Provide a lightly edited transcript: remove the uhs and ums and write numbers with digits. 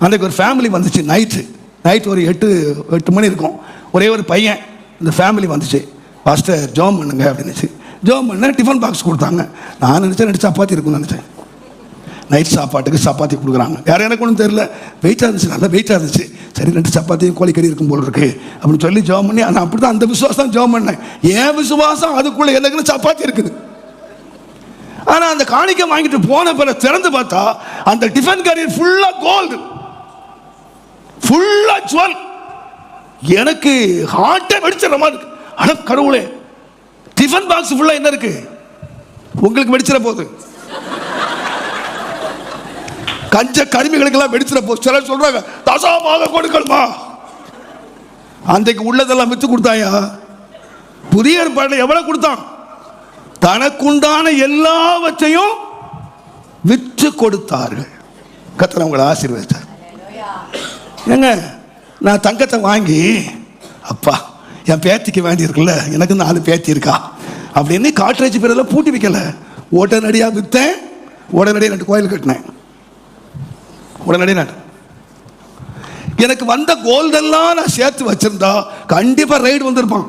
அன்றைக்கு ஒரு ஃபேமிலி வந்துச்சு. நைட்டு ஒரு 8 மணி இருக்கும். ஒரே ஒரு பையன். இந்த ஃபேமிலி வந்துச்சு. பாஸ்டர் ஜோம் பண்ணுங்க அப்படின்னுச்சு. ஜோம் பண்ண டிஃபன் பாக்ஸ் கொடுத்தாங்க. நான் நினச்சேன் 2 சப்பாத்தி இருக்குன்னு நினச்சேன். நைட் சாப்பாட்டுக்கு சப்பாத்தி கொடுக்குறாங்க. யாரும் எனக்கு ஒன்றும் தெரியல. வெயிட்டாக இருந்துச்சு, நல்லா வெயிட்டாக இருந்துச்சு. சரி 2 சப்பாத்தியும் கோழிக்கறி இருக்கும் போல் இருக்கு அப்படின்னு சொல்லி ஜோம் பண்ணி, நான் அப்படி தான் அந்த விசுவாசம் ஜோம் பண்ணேன். ஏன் விசுவாசம் அதுக்குள்ளே எனக்குன்னு சப்பாத்தி இருக்குது. ஆனால் அந்த காணிக்கை வாங்கிட்டு போன பிறகு திறந்து பார்த்தா அந்த டிஃபன் கேரியர் ஃபுல்லாக கோல்டு, ஃபுல்லாக ஜுவல். எனக்கு ஹார்ட்டே வெடிச்சிடற மாதிரி இருக்கு. ஆனால் கடவுளே, டிஃபன் பாக்ஸ் ஃபுல்லாக என்ன இருக்கு? உங்களுக்கு வெடிச்சிட போகுது. கஞ்ச கருமிகளுக்கெல்லாம் வெடிச்சிட போகுது. சிலர் சொல்றாங்க தசாமாக கொடுக்கணுமா. அன்றைக்கு உள்ளதெல்லாம் வித்து கொடுத்தாயா? புதிய ஏற்பாட்டில் எவ்வளவு கொடுத்தான்? தனக்குண்டான எல்லாவற்றையும் விற்று கொடுத்தார்கள். கர்த்தர் அவங்களை ஆசீர்வதித்தார். ஏங்க, நான் தங்கத்தை வாங்கி, அப்பா என் பேத்திக்கு வேண்டி இருக்குல்ல, எனக்கு 4 பேத்தி இருக்கா அப்படின்னு காட்ரேஜ் பேரில் பூட்டி வைக்கல. உடனடியாக விற்றேன். உடனடியாக 2 கோயில் கட்டினேன். உடனடியாக எனக்கு வந்த கோல்டெல்லாம் நான் சேர்த்து வச்சிருந்தா கண்டிப்பாக ரைடு வந்திருப்பான்.